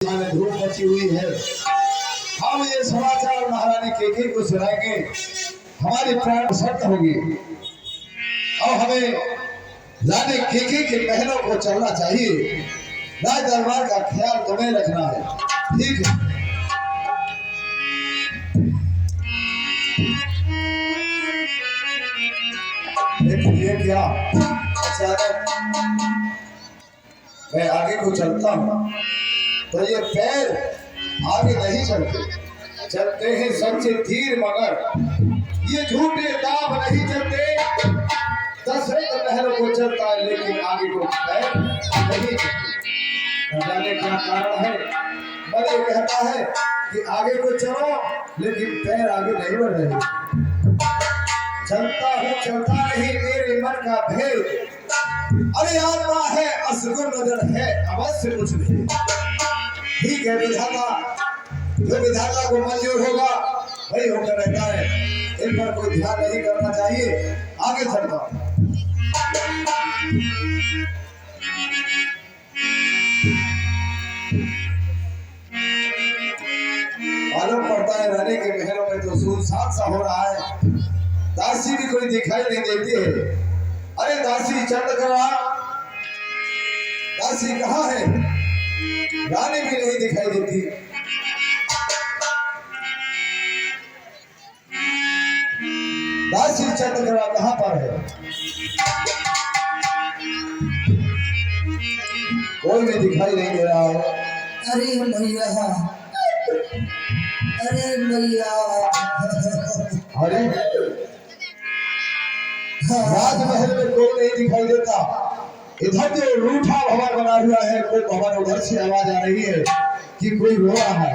धूप मची हुई है। हम ये समाचार महारानी केके को सुनाएंगे, हमारी प्राण प्रसन्न होगी और हमें रानी केके के महलों को चलना चाहिए। राज दरबार का ख्याल तुम्हें रखना है, ठीक है? लेकिन ये क्या अचानक मैं आगे को चलता हूँ तो ये पैर आगे नहीं चलते, चलते हैं सच्चे तीर मगर ये झूठे दाव नहीं चलते। दशरथ महल को चलता है लेकिन आगे को पैर नहीं चलते। न जाने क्या कारण है। बड़े कहता है कि आगे को चलो लेकिन पैर आगे नहीं बढ़ रहे। चलता हूँ चलता नहीं, मेरे मन का भेद। अरे आत्मा है असगुण नजर है, अवश्य कुछ नहीं। ठीक है विधाता, जो विधाता को मंजूर होगा वही होकर रहता है। इन पर कोई ध्यान नहीं करना चाहिए। आगे चलता मालूम पड़ता है रानी के महलों में तो सुनसान सा हो रहा है। दासी भी कोई दिखाई नहीं देती है। अरे दासी चंद्रकला, दासी कहाँ है? रानी भी नहीं दिखाई देती। दासी चंद्रकला कहाँ पर है? कोई भी दिखाई नहीं दे रहा है। अरे मैया, अरे मैया, अरे राजमहल में कोई नहीं दिखाई देता। इधर जो रूठा भवन बना हुआ है वो भवन, उधर से आवाज आ रही है कि कोई रो रहा है।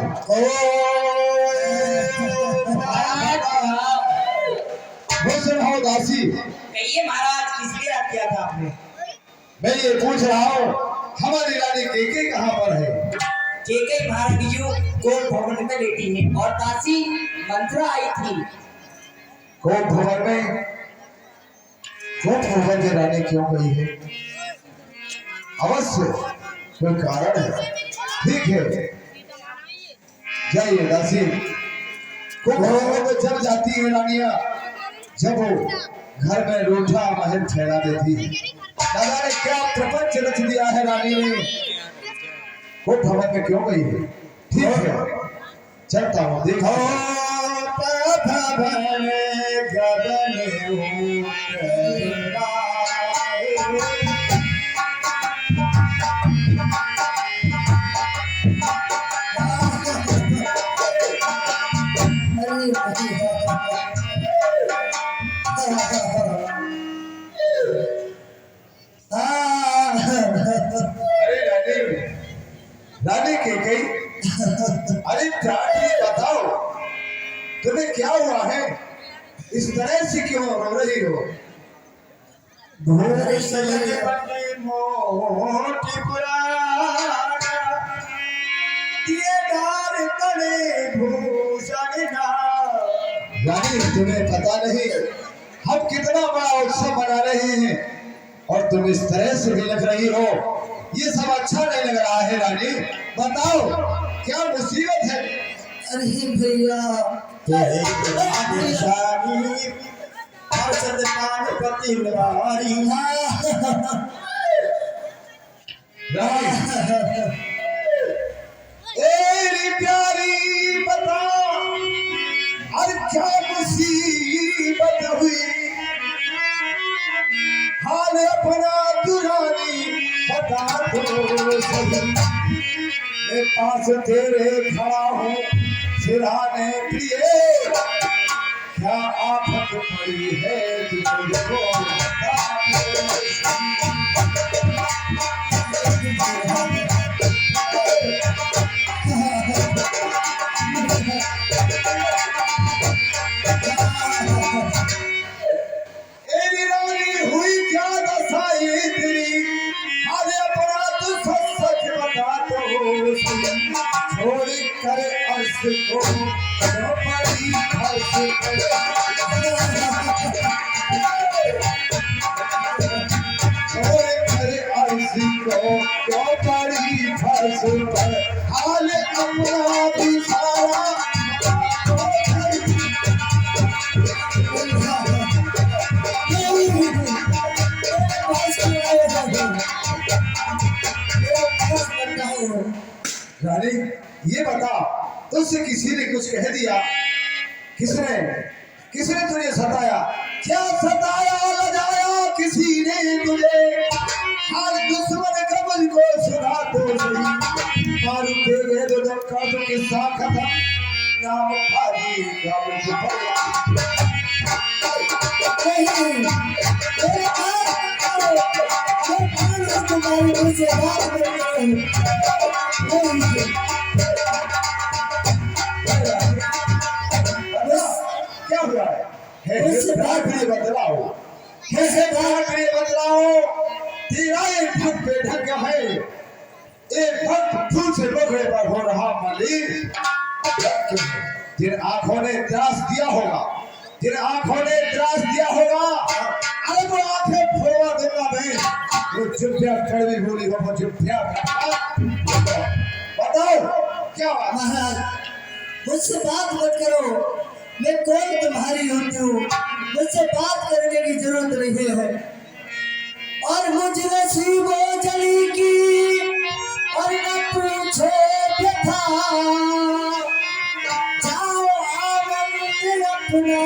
हो दासी, कहिए महाराज, किस लिए याद किया था आपने? मैं ये पूछ रहा हूँ हमारी रानी केके कहाँ पर है? केके महारानी जी कोट भवन में लेटी है और दासी मंत्रा आई थी। कोट भवन में? कोट भवन में रानी क्यों गई है? अवश्य कोई कारण है। ठीक है, जाइए दासी। कोट भवन में जब जाती है रानियां, जब वो घर में रूठा महल ठहरा देती है। दादा ने क्या प्रपंच रच दिया है रानी ने। कोट भवन में क्यों गई है? ठीक है, चलता हूँ। देखो रानी के गई। अरे प्राणी बताओ, तुम्हें क्या हुआ है? इस तरह से क्यों रो रही हो? रानी तुम्हें पता नहीं हम कितना बड़ा उत्सव मना रहे हैं और तुम इस तरह से भी लग रही हो। ये सब अच्छा नहीं लग रहा है रानी। बताओ क्या मुसीबत है? अरे भैया, प्यारी बता, अरे क्या मुसीबत हुई? हाल अपना दुरानी बता दो सही। मैं पास तेरे खड़ा हूँ सिराने प्रिय, क्या आफत पड़ी है तुझको करे अर्श को पड़ी अर्श करे अर्श को पड़ी फर्श पर हाल रानी ये बता, तुझसे किसी ने कुछ कह दिया? किसने किसने तुझे सताया? क्या सताया लजाया किसी ने तुझे? हर दुश्मन कमल को सुना तो सही, मारू दे गए तो धक्का तो किस्सा खत्म, नाम फाजी का मुझे क्या हुआ है? बदलाओ कैसे बदलाओ? तेरा एक भक्त बैठक है, एक भक्त फूल से रोकने पर हो रहा मलिन। जिन आंखों ने त्रास दिया होगा, जिन आंखों ने त्रास दिया होगा, अरे वो आंखें फोड़वा दूंगा मैं। वो चुपचाप कड़वी बोली, वो चुपचाप बताओ क्या बात? महाराज मुझसे बात मत करो, मैं कौन तुम्हारी होती हूँ, मुझसे बात करने की जरूरत नहीं है। और मुझ नसीबों जली की और न पूछो व्यथा, जाओ आनंद अपना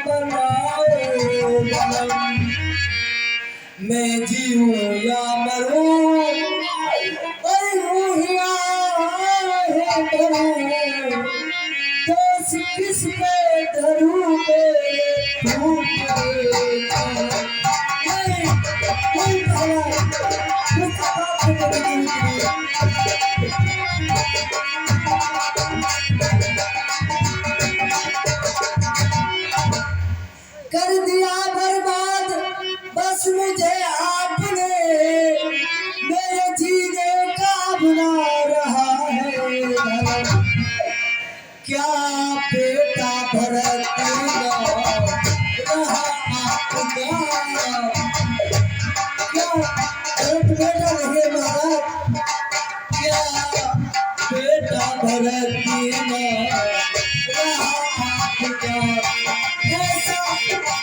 बनाओ गम। मैं जीऊं या मरूं और रूहिया है मरूं, दोष किस पे धरूं मेरे कर दिया बर्बाद बस मुझे आपने, मेरे जीने का बना रहा है। क्या बेटा भरत रहा आपका, क्या भरत बेटा नहीं महाराज, क्या बेटा भरत रहा आपका, ऐसा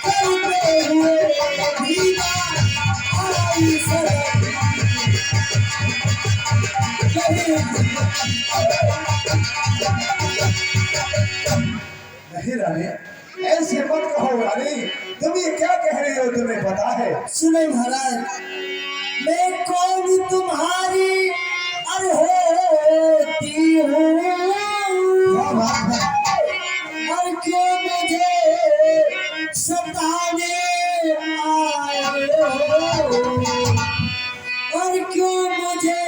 करते हुए दीदा आई सड़क नहीं रानी, ऐसे मत कहो रानी, तुम ये क्या कह रही हो? तुम्हें पता है? सुनो महाराज, मैं कौन तुम्हारी होती हूँ, और क्यों मुझे सताने आए हो, और क्यों मुझे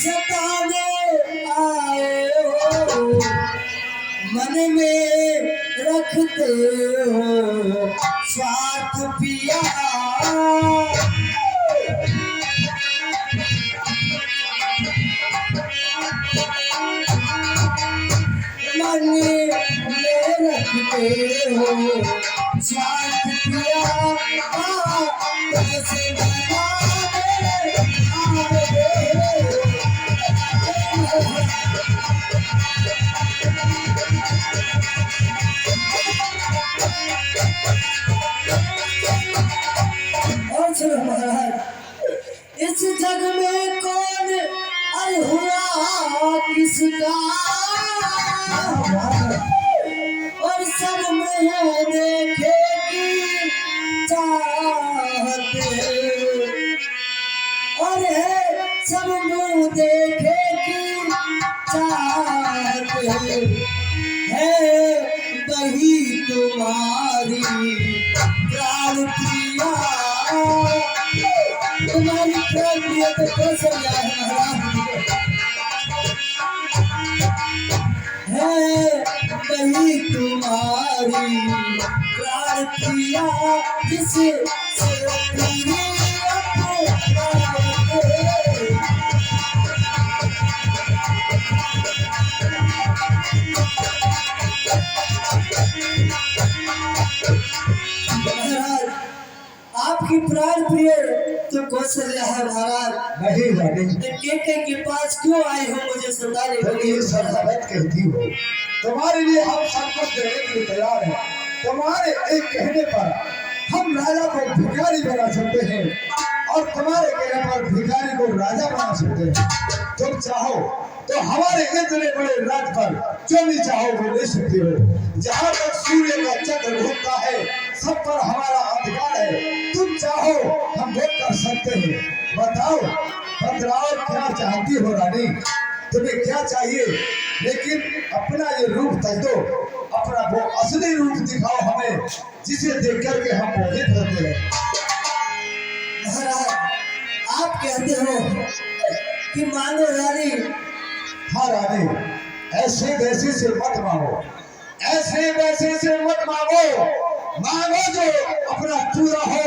सताने आए हो, मन में रखते हो स्वार्थ पिया, मन में रखते हो स्वार्थ पिया, कैसे बनाने और सुनो महाराज, इस जग में कौन हुआ किसका, और सब मुँह देखेगी चाहते, और है सब मुँह देखेगी चाहते, है वही तुम्हारी प्राण प्रिया, तुम्हारी प्राण प्रिया तो कैसे है वही तुम्हारी प्राण प्रिया, जिसे आपकी प्राण प्रिय तो कौशल्या है महाराज। नहीं नहीं, के पास क्यों आए हो मुझे सताने के लिए? ये सरहद कहती हो, तुम्हारे लिए हम सब कुछ देने के लिए तैयार हैं। तुम्हारे एक कहने पर हम राजा को भिखारी बना सकते हैं और तुम्हारे कहने पर भिखारी को राजा बना सकते हैं। तुम चाहो तो हमारे इतने बड़े राज पर जो भी चाहो वो ले सकते हो। जहाँ तक सूर्य का चक्र घूमता है सब पर हमारा अधिकार है। तुम चाहो हम वो कर सकते हैं। बताओ बतलाओ क्या चाहती हो रानी, तुम्हें क्या चाहिए? लेकिन अपना ये रूप तक दो, अपना वो असली रूप दिखाओ हमें, जिसे देख करके हम मोहित होते हैं। महाराज, आप कहते हो कि मांगो रानी। हाँ रानी, ऐसे वैसे से मत मांगो, ऐसे वैसे से मत मांगो। मांगो जो अपना पूरा हो,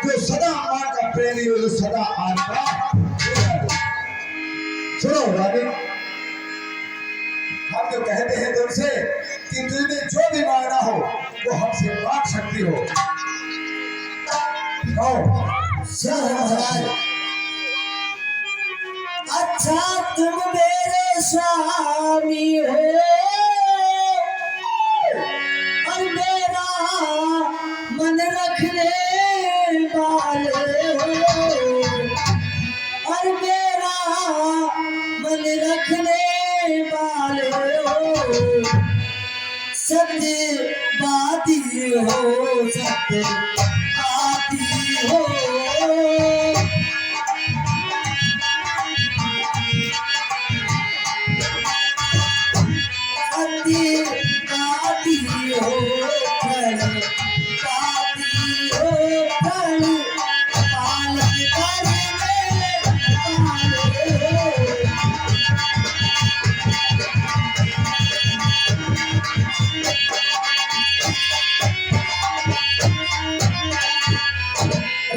जो सदा मां का प्रेमी हो, जो सदा आपका। सुनो रानी, हम जो कहते हैं तुमसे कि तुमने जो भी मांगना हो वो हमसे मांग सकती हो। महाराज, अच्छा तुम मेरे स्वामी हो और मेरा मन रखने वाले हो, और मेरा मन रखने वाले हो। सत्यवादी हो, सत्यवादी हो।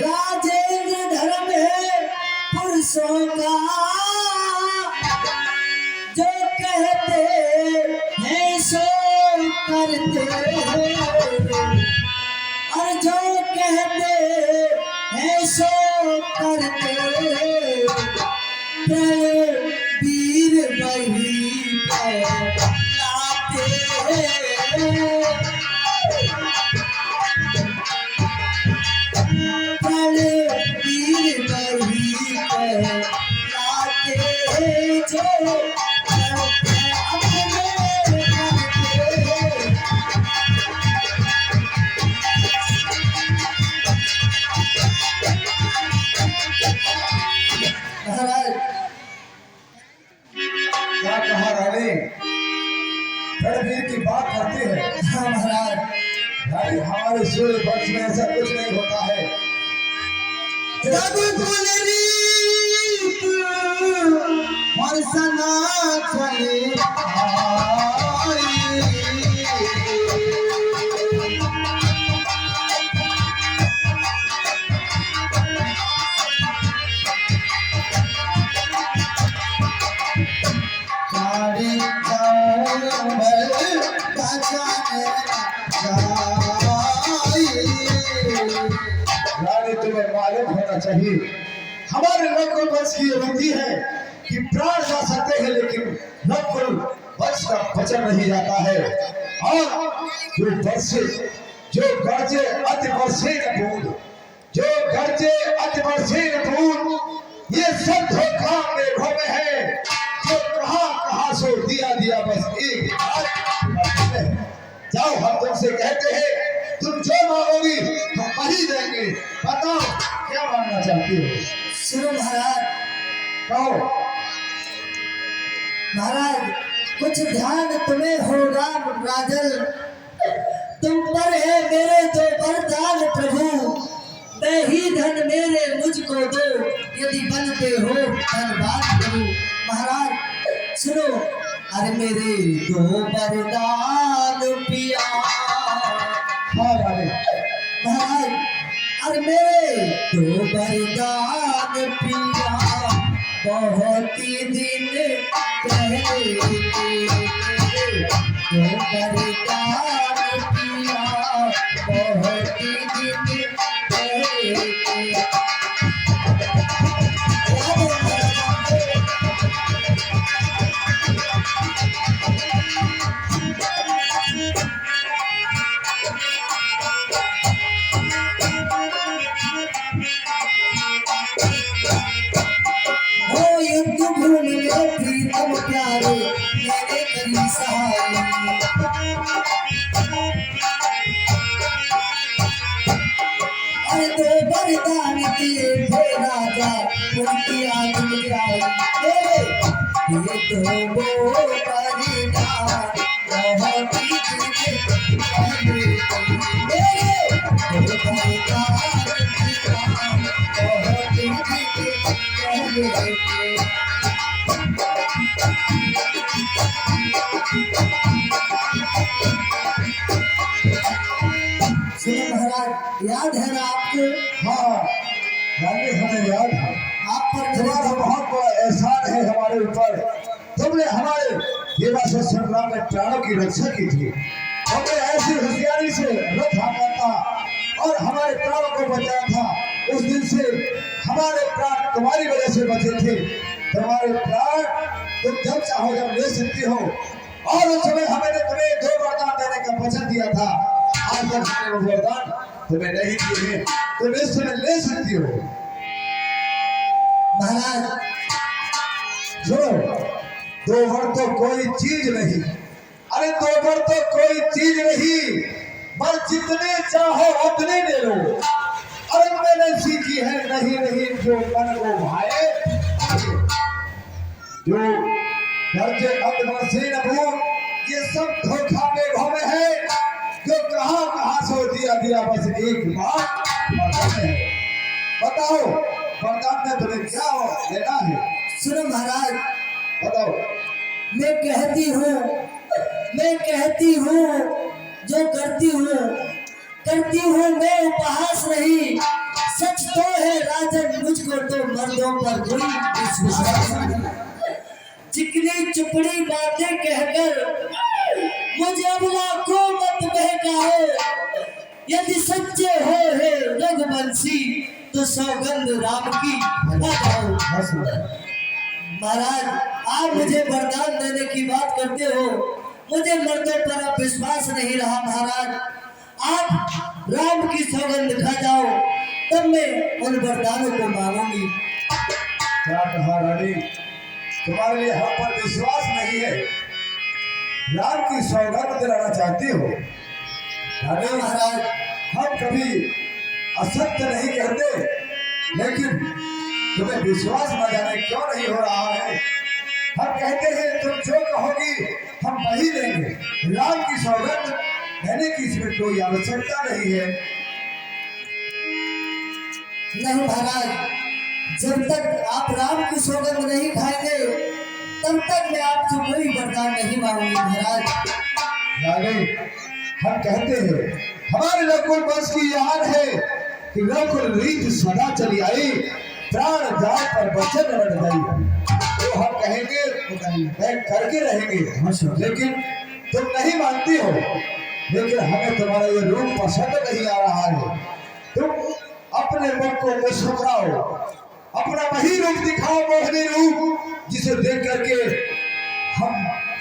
राजेंद्र धर्म है पुरुषों का, जो कहते हैं सो करते हैं, और जो कहते हैं सो करते हैं। वीर वही कहलाते हैं, वीर वही कहलाते हैं, जो क्या कहा रानी? रणवीर की बात करते हैं। हाँ महाराज, भाई हमारे सूर्य वंश में ऐसा कुछ नहीं होता है। रघुकुल रीत और सनातन आई। सारे गाँव में बजाने जाए। रानी तुम्हें मालूम होना चाहिए हमारे नकुल वंश की रीति है कि प्राण जा सकते हैं लेकिन नकुल वंश का वचन नहीं जाता है। और जो वर्षे जो गर्जे अति वर्षे बूंद, जो गर्जे अति वर्षे बूंद, ये सब धोखा मेघों में है। जो कहाँ सो दिया बस एक बात। जाओ हम तुमसे कहते हैं तुम जो मांगोगी हम वही देंगे। बताओ क्या मांगना चाहती हो? सुनो महाराज, कहो। महाराज कुछ ध्यान तुम्हें होगा राजन, तुम पर है मेरे दो वरदान प्रभु। मैं ही धन मेरे मुझको दो, यदि बनते हो धनवान प्रभु। महाराज सुनो, अरे मेरे दो वरदान पिया। हाँ रानी। महाराज अरे मेरे दो वरदान पिया, बहुत ही दिन पहले के दो वरदान पिया, बहुत ही दिन पहले के। प्यारे मेरे करी सहाय। अरे दो वरदान दिए थे राजा उनकी आग बुझाई। ये तो वो वरदान बहुत ही दिल मेरे दो वरदान बहुत ही दिल। सुनो महाराज, याद है ना आपको? हाँ रानी, हमें याद है। आप पर तुम्हारा बहुत बड़ा एहसान है हमारे ऊपर। तुमने हमारे देवासुर संग्राम में प्राणों की रक्षा की थी। तुमने ऐसी होशियारी से रथ हाँका था और हमारे प्राणों को बचाया था। उस दिन से हमारे प्राण तुम्हारी वजह से बचे थे। तुम्हारे प्राण तुम जब चाहो जब ले सकती हो। और उस समय हमें तुम्हें 2 वरदान देने का वचन दिया था। आज तक हमने वो वरदान तुम्हें नहीं दिए हैं। तुम इस समय ले सकती हो। महाराज सुनो, 2 वर तो कोई चीज नहीं। अरे 2 वर तो कोई चीज नहीं, बस जितने चाहो उतने ले लो। अरे मैंने सीखी है नहीं नहीं जो मन को भाए, जो घर के अंदर से न भूल, ये सब धोखा में घूमे है। जो कहाँ से दिया दिया बस एक बात बताओ, वरदान में तुम्हें क्या लेना है? सुनो महाराज, बताओ। मैं कहती हूँ जो करती हूँ मैं उपहास नहीं। सच तो है राजन, मुझको तो मर्दों पर कोई विश्वास नहीं। चिकनी चुपड़ी बातें कहकर मुझे अबला को मत बहकाओ। यदि सच्चे हो हे रघुवंशी तो सौगंध राम की लगाओ। महाराज, आप मुझे वरदान देने की बात करते हो, मुझे मर्दों पर अब विश्वास नहीं रहा। महाराज, आप राम की सौगंध खा जाओ, तब मैं उन वरदानों को मांगूंगी। क्या कहा रानी? तुम्हारे लिए हम पर विश्वास नहीं है, राम की सौगंध दिलाना चाहती हो? रानी महाराज, हम कभी असत्य नहीं कहते, लेकिन तुम्हें विश्वास न जाने क्यों नहीं हो रहा है। हम कहते हैं तुम जो कहोगी हम वही देंगे। राम की सौगंध देने की इसमें कोई आवश्यकता नहीं है। नहीं महाराज, जब तक आप राम की सौगंध नहीं खाएंगे तब तक मैं आपसे कोई वरदान नहीं मांगूंगी। महाराज रानी, हम कहते हैं हमारे रघुकुल वंश की याद है कि रघुकुल रीत सदा चली आई, प्राण जात पर वचन बढ़ गई। तो हम कहेंगे करके रहेंगे, लेकिन तुम नहीं मानती हो। लेकिन हमें तुम्हारा ये रूप पसंद नहीं आ रहा है। तुम अपने मन को मुस्कुराओ, अपना वही रूप दिखाओ, मोहनी रूप जिसे देख करके हम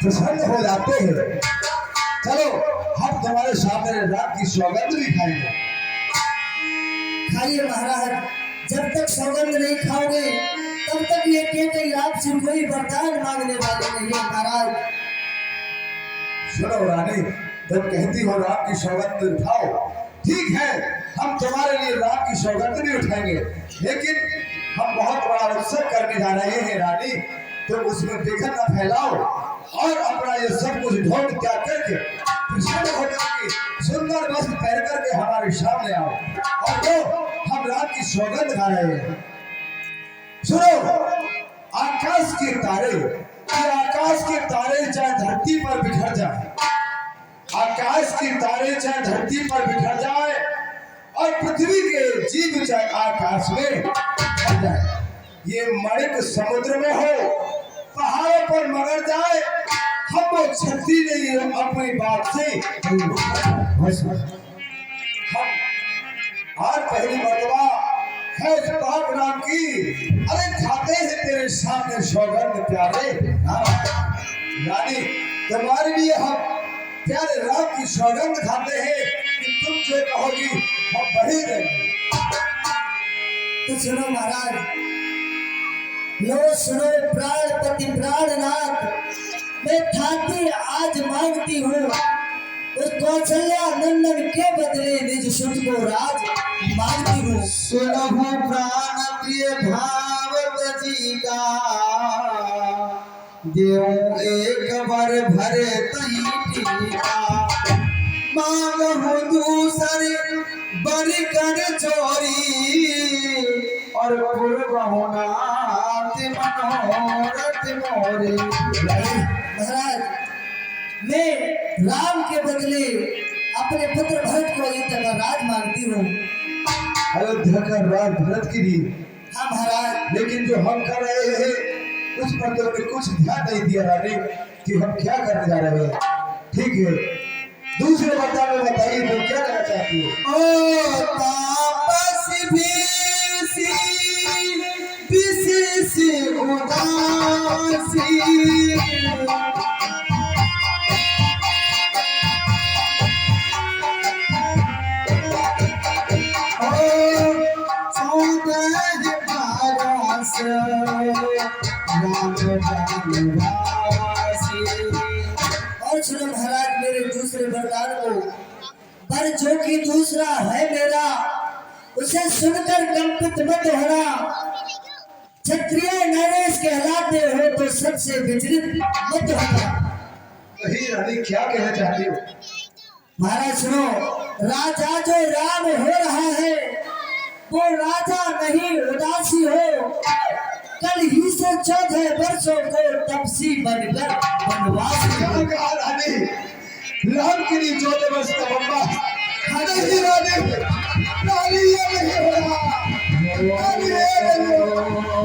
प्रसन्न हो जाते हैं। चलो हम तुम्हारे सामने रात की सौगंध भी खाएंगे। खाइए महाराज, जब तक सौगंध नहीं खाओगे तब तक ये कहते आपसे कोई वरदान मांगने वाले नहीं है। महाराज सुनो रानी, तुम कहती हो राम की सौगंध उठाओ, ठीक है, हम तुम्हारे लिए राम की सौगंध भी उठाएंगे, लेकिन हम बहुत बड़ा अवसर करने जा रहे हैं रानी। तुम उसमें विघ्न न फैलाओ और अपना ये सब कुछ ढोंग त्याग करके प्रसन्न होकर के सुंदर वस्त्र पहन करके हमारे सामने आओ और तो हम राम की सौगंध खा रहे हैं। सुनो, आकाश के तारे, आकाश के तारे चाहे धरती पर बिखर जाए, आकाश के तारे चाहे धरती पर बिखर जाए और पृथ्वी के जीव चाहे आकाश में बिखर जाए, ये मणिक समुद्र में हो, पहाड़ों पर मगर जाए, हम वो छत्री नहीं अपनी बात से। हम आज पहली मर्तबा है उस बाप नाम की, अरे खाते हैं तेरे सामने सौगंध प्यारे रानी, तुम्हारे लिए हम प्यारे राम की सौगंध खाते हैं कि तुम जो कहोगी हम वही देंगे। तो सुनो महाराज, लो सुनो प्राणपति प्राणनाथ, मैं ठाकुर आज मांगती हूँ उस कौशल्या नंदन के बदले निज सुत को राज मांगती हूँ। सुनहु प्राण प्रिय भावत जी का, देव एक बार भरे तही टीका। मांगहु दूसरे बरि कर चोरी, और पूर्वहु नाथ मनोरथ मोरे। महाराज, मैं राम के बदले अपने पुत्र भरत को अयोध्या का राज मांगती हूँ। अयोध्या का राज भरत के लिए? हाँ महाराज। लेकिन जो हम कर रहे हैं उस पर तो कुछ ध्यान नहीं दिया रानी कि हम क्या करने जा रहे हैं। ठीक है, दूसरे वरदान में बताइए तुम क्या करना चाहती हो? ओ तापस भीसी विशेष उदासी, और सुनो महाराज मेरे दूसरे वरदान को, पर जो कि दूसरा है मेरा उसे सुनकर कंपित मत होना। क्षत्रिय नरेश कहलाते हो तो सबसे विचलित मत होना। वही रानी क्या कहना चाहती हो? महाराज सुनो, राजा जो राम हो रहा है वो राजा नहीं उदासी हो। कल ही से 14 वर्षों को तपसी बनकर वनवास कहा रानी? राम के लिए 14 वर्ष का वनवास? नहीं रानी, रानी ये नहीं हो रहा, रानी ये नहीं हो रहा।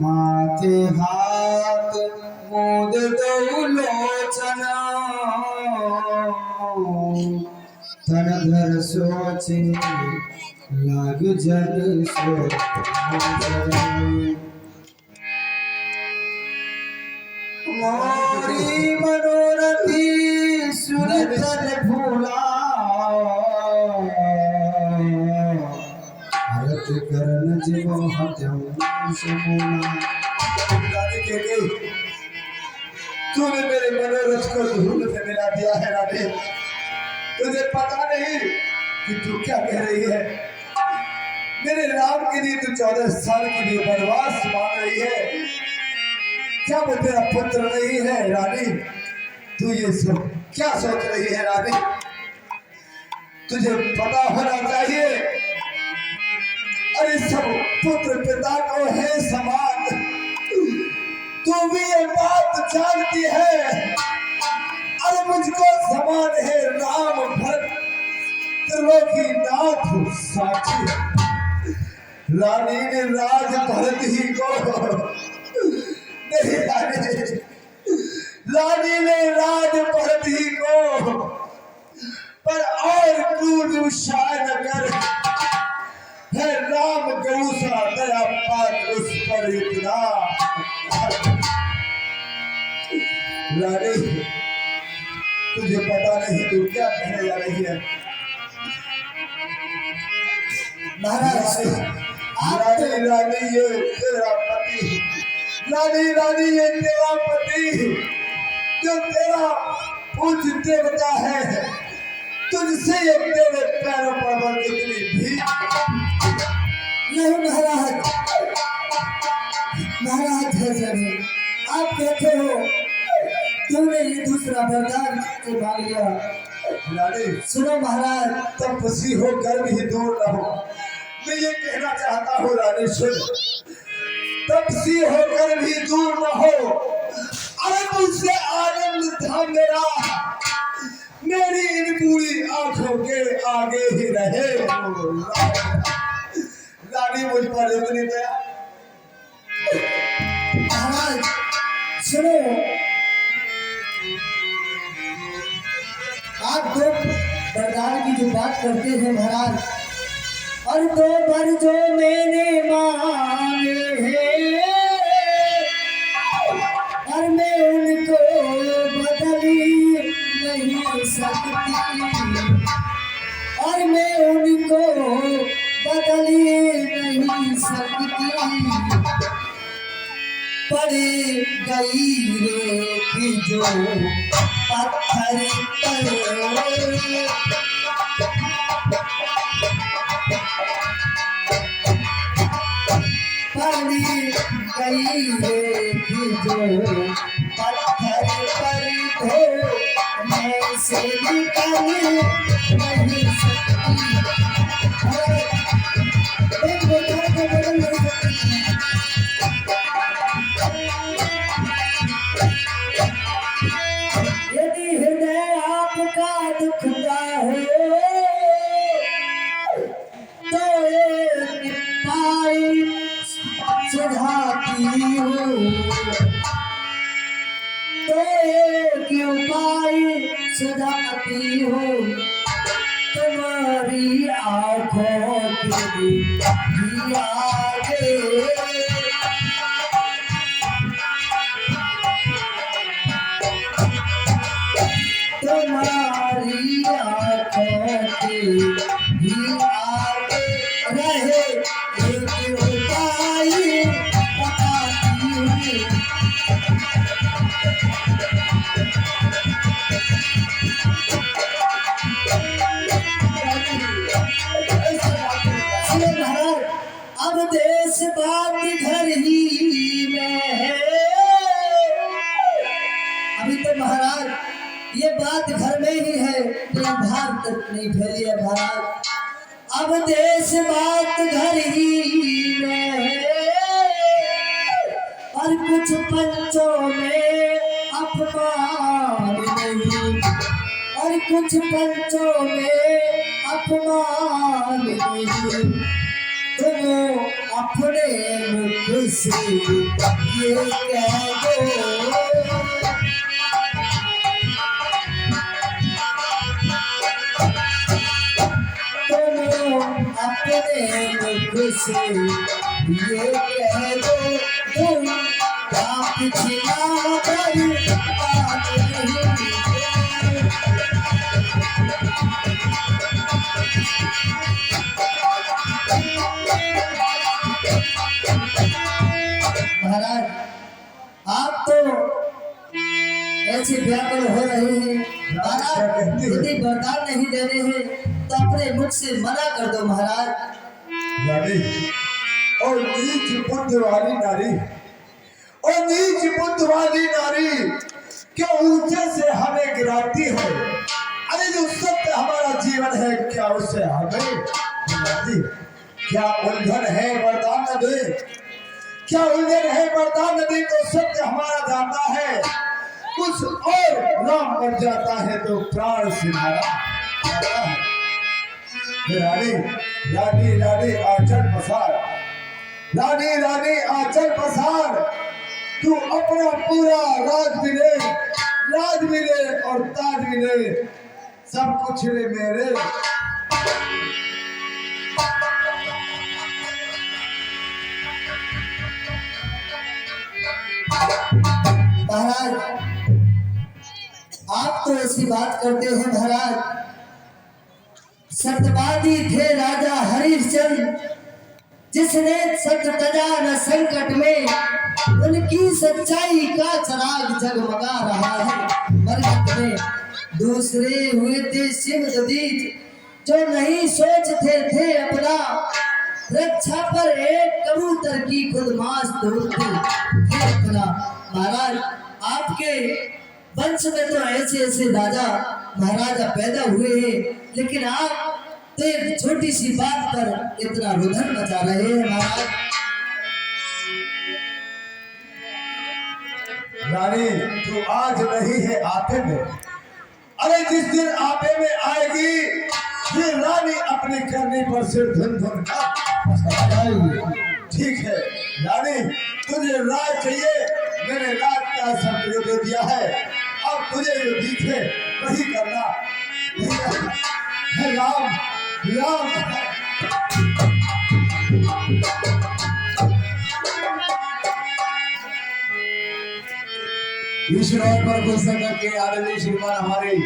माथे हाथ मोद दो लोचना, तन धर सोचे लाग जन सोच। मोरी मनोरथी सुरतन फूला, हरत करन जीवो हत्यम समूना। तूने मेरे मनोरथ को धूल से मिला दिया है रानी। तुझे पता नहीं कि तू क्या कह रही है। मेरे राम के लिए तू 14 साल के लिए वनवास मांग रही है। क्या वो तेरा पुत्र नहीं है रानी? तू ये सब क्या सोच रही है रानी? तुझे पता होना चाहिए, अरे सब पुत्र पिता को है समान। तू भी ये बात जानती है, अरे मुझको समान है राम भरत त्रिलोकीनाथ साक्षी। रानी ने राज भरत ही को नहीं, रानी ने राज भरत ही को, पर और क्रूर शायद कर है राम गौ सा दया पात उस पर इतना। रानी तुझे पता नहीं तू क्या कहने जा रही है। महाराज रानी रानी ये तेरा पति, रानी रानी ये तेरा पति जो तेरा पूज्य देवता है, तुझसे ये तेरे पैरों पर कितनी भी नहीं। महाराज महाराज ऐसा नहीं, आप कहते हो तुमने ये दूसरा वरदान से मांग लिया। रानी सुनो महाराज, तपस्वी होकर भी दूर रहो। मैं ये कहना चाहता हूँ रानी सुन, तपस्वी होकर भी दूर न हो। अरे मुझसे आनंद था मेरा, मेरी इन पूरी आंखों के आगे ही रहे। रानी मुझ पर इतनी दया। महाराज सुनो, आप तो वरदान की जो बात करते हैं महाराज, और दो बार जो मैंने मांगे हैं और मैं उनको बदल नहीं सकती, और मैं उनको सकती पड़ी गई रे कि जो पत्थर पर पड़ी गई रे कि जो पत्थर पर हो मैं से निकल नहीं सकती एक बोतल को बदल नहीं सकती यदि हृदय आपका दुखदा हो तो एक पाई सुझाती हूँ तो एक उपाय सुझाती हूँ तुम्हारी आँखों के आगे तुम्हारी आँखों के आगे रहे एक उपाय बताती हूँ अब देश बात घर ही में है अभी तो महाराज ये बात घर में ही है तो बाहर तक नहीं फैली है महाराज अब देश बात घर ही में है और कुछ पंचों में अपमान नहीं और कुछ पंचों में अपमान नहीं तुम अपने मुख से ये कह दो तुम अपने मुख से ये कह दो तुम आप छिला कर बात नहीं महाराज आप तो ऐसे व्याकुल हो रहे हैं महाराज यदि वरदान नहीं दे रहे हैं तो अपने मुख से मना कर दो महाराज नारी और नीच बुद्ध वाली नारी और नीच बुद्ध वाली नारी क्या ऊंचे से हमें गिराती है अरे जो सत्य हमारा जीवन है क्या उससे हमें गिराती क्या उल्झन है वरदान न दे क्या उल्झन है वरदान न दे तो सत्य हमारा जाता है कुछ और नाम बन जाता है तो प्राण से हमारा रानी रानी रानी आंचल पसार रानी रानी आंचल पसार तू अपना पूरा राज मिले और ताज मिले सब कुछ ले मेरे महाराज आप तो ऐसी बात करते हैं महाराज सत्यवादी थे राजा हरिश्चंद्र जिसने सत्य तजा न संकट में उनकी सच्चाई का चराग जगमगा रहा है बरगद में दूसरे हुए थे शिव दीज जो नहीं सोचते थे अपना रक्षा पर एक कबूतर की खुद मांस तोड़ते थे अपना महाराज आपके वंश में तो ऐसे ऐसे राजा महाराजा पैदा हुए हैं लेकिन आप तो एक छोटी सी बात पर इतना रुदन मचा रहे हैं महाराज रानी तू आज नहीं है आपे में अरे जिस दिन आपे में आएगी ये रानी अपनी करनी पर सिर धुन धुन का ठीक है रानी तुझे राज चाहिए मैंने राज का सब दे दिया है अब तुझे जो दिखे वही करना राम राम ईश्वर पर पुस्तक के आदरणीय श्रीमान हमारे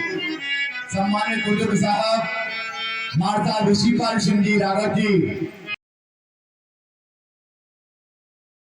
सम्मानित बुजुर्ग साहब मार्ता ऋषिपाल सिंह जी राघव जी